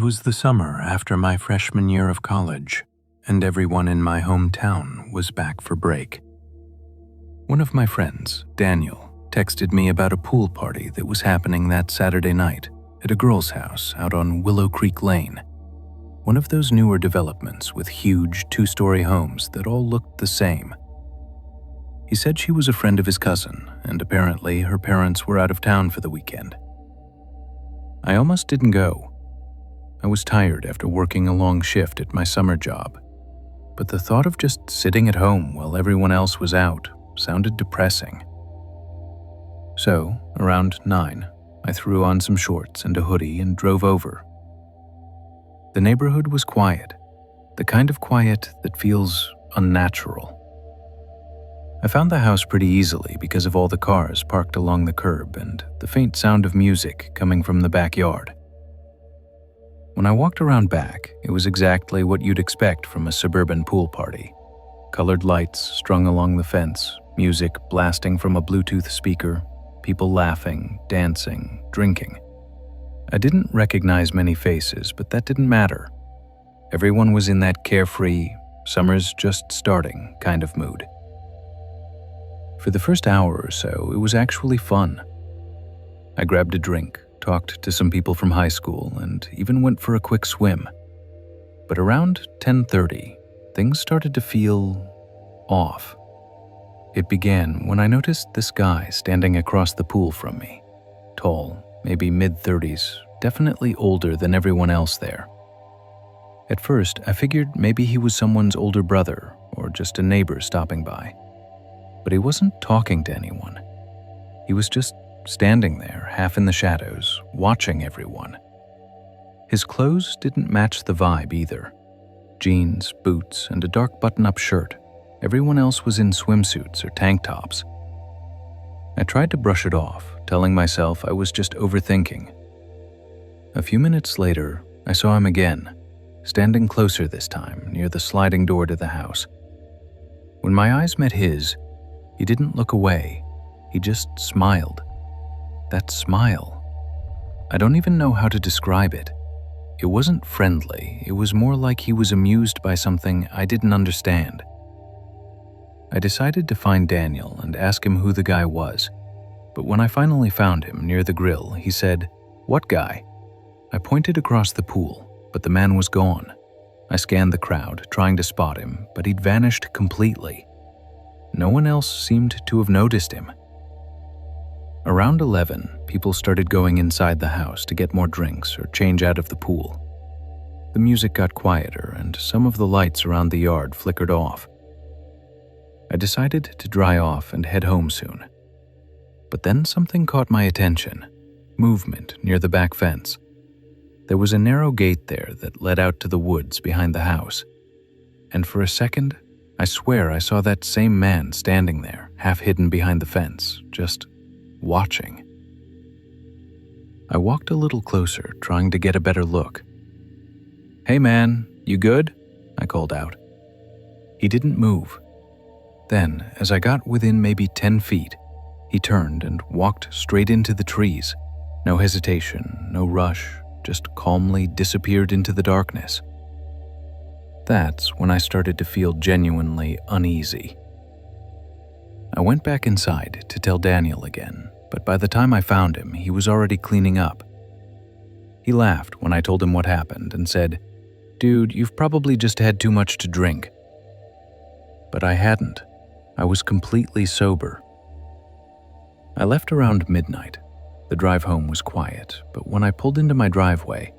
It was the summer after my freshman year of college, and everyone in my hometown was back for break. One of my friends, Daniel, texted me about a pool party that was happening that Saturday night at a girl's house out on Willow Creek Lane, one of those newer developments with huge two-story homes that all looked the same. He said she was a friend of his cousin, and apparently her parents were out of town for the weekend. I almost didn't go. I was tired after working a long shift at my summer job, but the thought of just sitting at home while everyone else was out sounded depressing. So, around 9, I threw on some shorts and a hoodie and drove over. The neighborhood was quiet, the kind of quiet that feels unnatural. I found the house pretty easily because of all the cars parked along the curb and the faint sound of music coming from the backyard. When I walked around back, it was exactly what you'd expect from a suburban pool party. Colored lights strung along the fence, music blasting from a Bluetooth speaker, people laughing, dancing, drinking. I didn't recognize many faces, but that didn't matter. Everyone was in that carefree, summer's just starting kind of mood. For the first hour or so, it was actually fun. I grabbed a drink, talked to some people from high school, and even went for a quick swim. But around 10:30, things started to feel off. It began when I noticed this guy standing across the pool from me. Tall, maybe mid-30s, definitely older than everyone else there. At first, I figured maybe he was someone's older brother or just a neighbor stopping by. But he wasn't talking to anyone. He was just standing there, half in the shadows, watching everyone. His clothes didn't match the vibe either. Jeans, boots, and a dark button-up shirt. Everyone else was in swimsuits or tank tops. I tried to brush it off, telling myself I was just overthinking. A few minutes later, I saw him again, standing closer this time, near the sliding door to the house. When my eyes met his, he didn't look away. He just smiled. That smile. I don't even know how to describe it. It wasn't friendly. It was more like he was amused by something I didn't understand. I decided to find Daniel and ask him who the guy was. But when I finally found him near the grill, he said, "What guy?" I pointed across the pool, but the man was gone. I scanned the crowd, trying to spot him, but he'd vanished completely. No one else seemed to have noticed him. Around 11, people started going inside the house to get more drinks or change out of the pool. The music got quieter and some of the lights around the yard flickered off. I decided to dry off and head home soon. But then something caught my attention. Movement near the back fence. There was a narrow gate there that led out to the woods behind the house. And for a second, I swear I saw that same man standing there, half hidden behind the fence, just watching. I walked a little closer, trying to get a better look. "Hey man, you good?" I called out. He didn't move. Then, as I got within maybe 10 feet, he turned and walked straight into the trees. No hesitation, no rush, just calmly disappeared into the darkness. That's when I started to feel genuinely uneasy. I went back inside to tell Daniel again, but by the time I found him, he was already cleaning up. He laughed when I told him what happened and said, "Dude, you've probably just had too much to drink." But I hadn't. I was completely sober. I left around midnight. The drive home was quiet, but when I pulled into my driveway,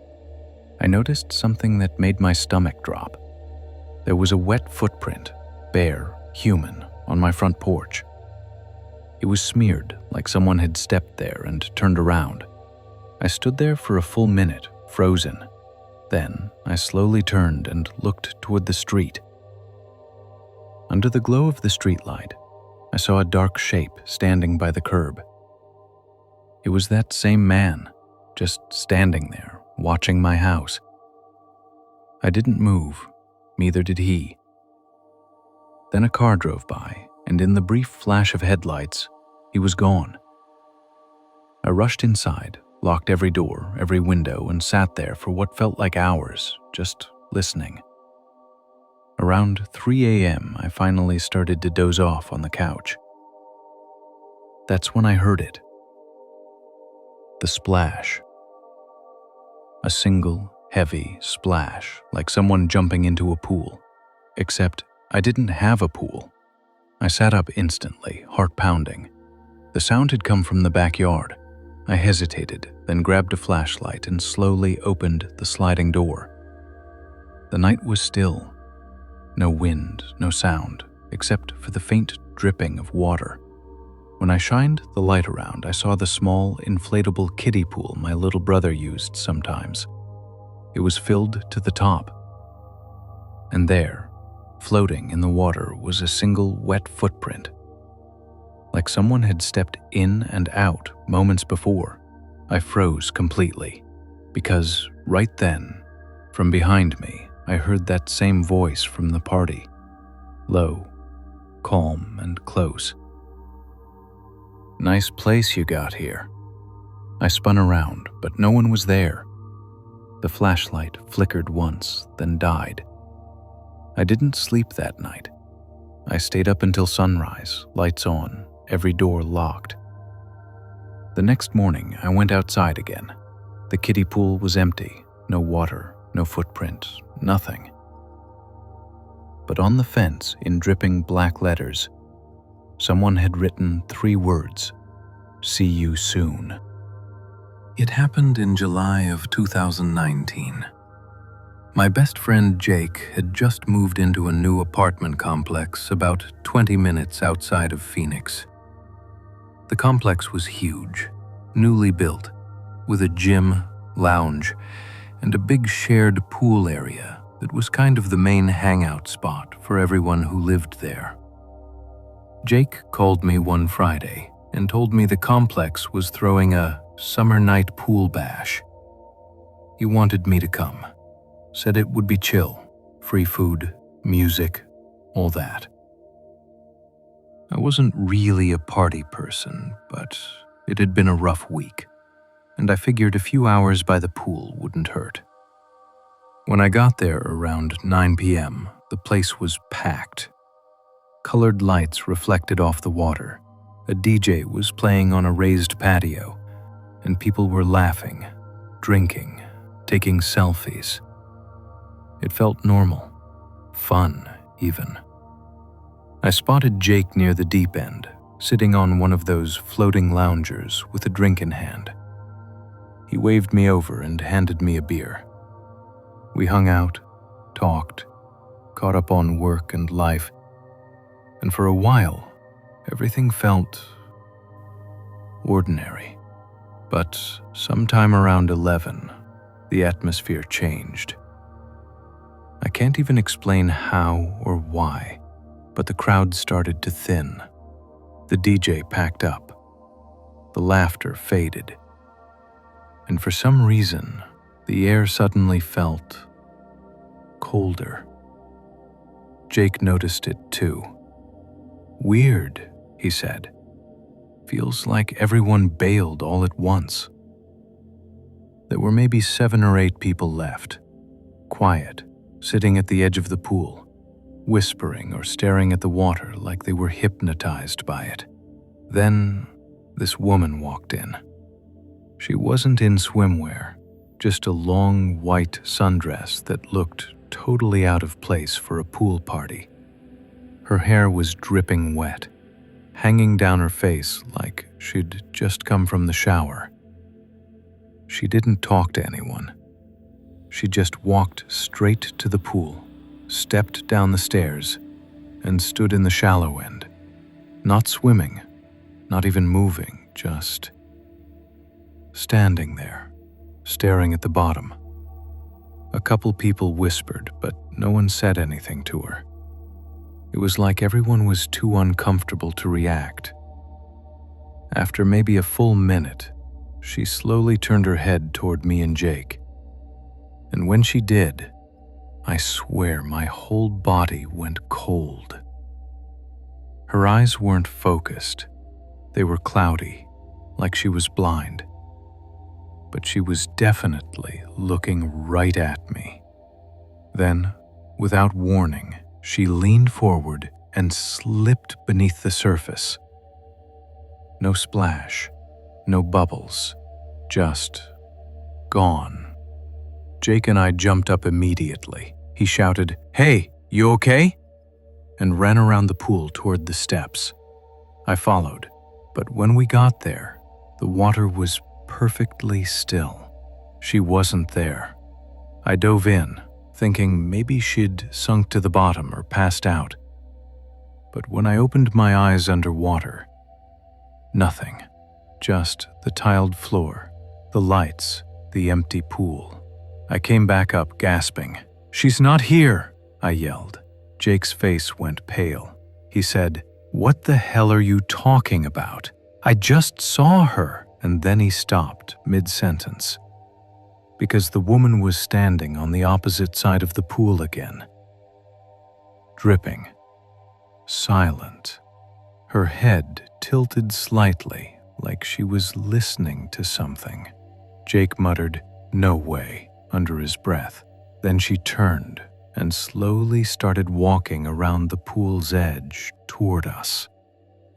I noticed something that made my stomach drop. There was a wet footprint, bare, human, on my front porch. It was smeared like someone had stepped there and turned around. I stood there for a full minute, frozen. Then I slowly turned and looked toward the street. Under the glow of the streetlight, I saw a dark shape standing by the curb. It was that same man, just standing there, watching my house. I didn't move, neither did he. Then a car drove by, and in the brief flash of headlights, he was gone. I rushed inside, locked every door, every window, and sat there for what felt like hours, just listening. Around 3 a.m., I finally started to doze off on the couch. That's when I heard it. The splash. A single, heavy splash, like someone jumping into a pool. Except I didn't have a pool. I sat up instantly, heart pounding. The sound had come from the backyard. I hesitated, then grabbed a flashlight and slowly opened the sliding door. The night was still. No wind, no sound, except for the faint dripping of water. When I shined the light around, I saw the small, inflatable kiddie pool my little brother used sometimes. It was filled to the top. And there, floating in the water, was a single wet footprint. Like someone had stepped in and out moments before. I froze completely, because right then, from behind me, I heard that same voice from the party. Low, calm, and close. "Nice place you got here." I spun around, but no one was there. The flashlight flickered once, then died. I didn't sleep that night. I stayed up until sunrise, lights on, every door locked. The next morning, I went outside again. The kiddie pool was empty, no water, no footprint, nothing. But on the fence, in dripping black letters, someone had written 3 words: "See you soon." It happened in July of 2019. My best friend Jake had just moved into a new apartment complex about 20 minutes outside of Phoenix. The complex was huge, newly built, with a gym, lounge, and a big shared pool area that was kind of the main hangout spot for everyone who lived there. Jake called me one Friday and told me the complex was throwing a summer night pool bash. He wanted me to come, said it would be chill, free food, music, all that. I wasn't really a party person, but it had been a rough week, and I figured a few hours by the pool wouldn't hurt. When I got there around 9 p.m., the place was packed. Colored lights reflected off the water. A DJ was playing on a raised patio, and people were laughing, drinking, taking selfies. It felt normal, fun even. I spotted Jake near the deep end, sitting on one of those floating loungers with a drink in hand. He waved me over and handed me a beer. We hung out, talked, caught up on work and life, and for a while, everything felt ordinary. But sometime around 11, the atmosphere changed. I can't even explain how or why, but the crowd started to thin. The DJ packed up. The laughter faded. And for some reason, the air suddenly felt colder. Jake noticed it too. "Weird," he said. "Feels like everyone bailed all at once." There were maybe 7 or 8 people left, quiet, sitting at the edge of the pool, whispering or staring at the water like they were hypnotized by it. Then this woman walked in. She wasn't in swimwear, just a long white sundress that looked totally out of place for a pool party. Her hair was dripping wet, hanging down her face like she'd just come from the shower. She didn't talk to anyone. She just walked straight to the pool, stepped down the stairs, and stood in the shallow end. Not swimming, not even moving, just standing there, staring at the bottom. A couple people whispered, but no one said anything to her. It was like everyone was too uncomfortable to react. After maybe a full minute, she slowly turned her head toward me and Jake. And when she did, I swear my whole body went cold. Her eyes weren't focused. They were cloudy, like she was blind. but she was definitely looking right at me. Then, without warning, she leaned forward and slipped beneath the surface. No splash, no bubbles, just gone. Jake and I jumped up immediately. He shouted, "Hey, you okay?" and ran around the pool toward the steps. I followed, but when we got there, the water was perfectly still. She wasn't there. I dove in, thinking maybe she'd sunk to the bottom or passed out. But when I opened my eyes underwater, nothing. Just the tiled floor, the lights, the empty pool. I came back up gasping. "She's not here!" I yelled. Jake's face went pale. He said, "What the hell are you talking about? I just saw her." And then he stopped mid-sentence, because the woman was standing on the opposite side of the pool again. Dripping, silent, her head tilted slightly like she was listening to something. Jake muttered, "No way," under his breath. Then she turned and slowly started walking around the pool's edge toward us.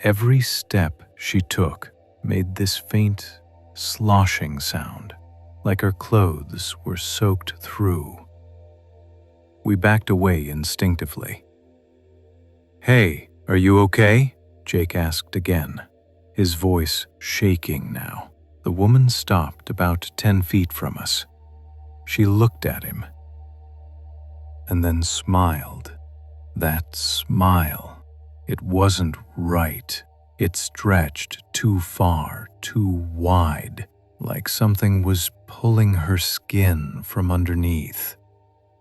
Every step she took made this faint, sloshing sound, like her clothes were soaked through. We backed away instinctively. "Hey, are you okay?" Jake asked again, his voice shaking now. The woman stopped about 10 feet from us. She looked at him and then smiled. That smile, it wasn't right. It stretched too far, too wide, like something was pulling her skin from underneath.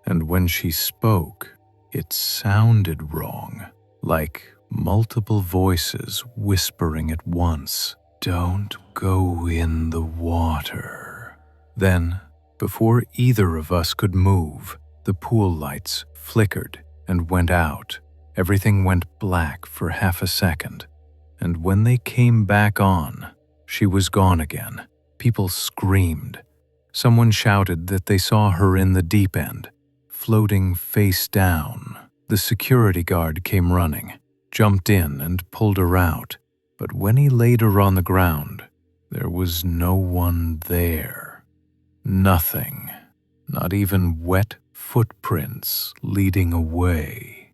And when she spoke, it sounded wrong, like multiple voices whispering at once. "Don't go in the water." Then, before either of us could move, the pool lights flickered and went out. Everything went black for half a second. And when they came back on, she was gone again. People screamed. Someone shouted that they saw her in the deep end, floating face down. The security guard came running, jumped in and pulled her out. But when he laid her on the ground, there was no one there. Nothing, not even wet footprints leading away.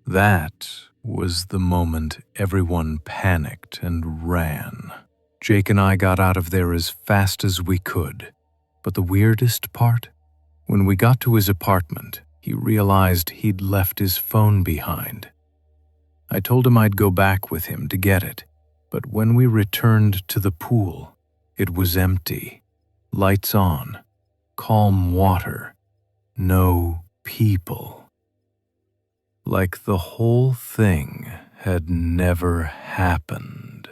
That was the moment everyone panicked and ran. Jake and I got out of there as fast as we could. But the weirdest part? When we got to his apartment, he realized he'd left his phone behind. I told him I'd go back with him to get it, but when we returned to the pool, it was empty. Lights on, calm water, no people. Like the whole thing had never happened.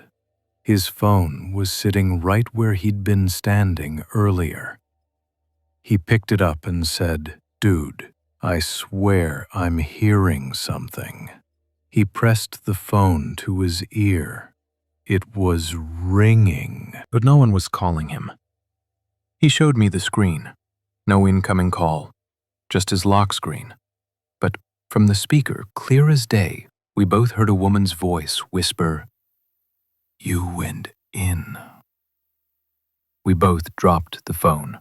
His phone was sitting right where he'd been standing earlier. He picked it up and said, "Dude, I swear I'm hearing something." He pressed the phone to his ear. It was ringing, but no one was calling him. He showed me the screen. No incoming call, just his lock screen. But from the speaker, clear as day, we both heard a woman's voice whisper, "You went in." We both dropped the phone.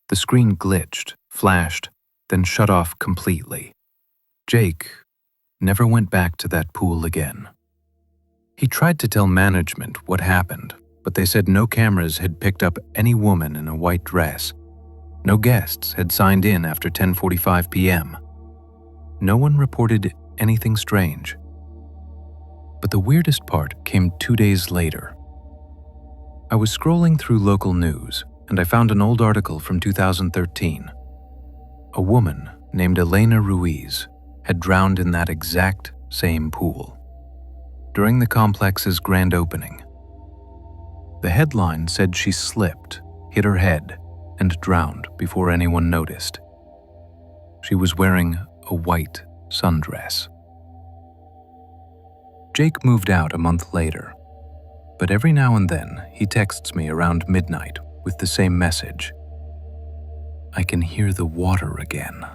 The screen glitched, flashed, then shut off completely. Jake never went back to that pool again. He tried to tell management what happened, but they said no cameras had picked up any woman in a white dress. No guests had signed in after 10:45 p.m. No one reported anything strange. But the weirdest part came 2 days later. I was scrolling through local news, and I found an old article from 2013. A woman named Elena Ruiz had drowned in that exact same pool during the complex's grand opening. The headline said she slipped, hit her head, and drowned before anyone noticed. She was wearing a white sundress. Jake moved out a month later, but every now and then he texts me around midnight with the same message. I can hear the water again.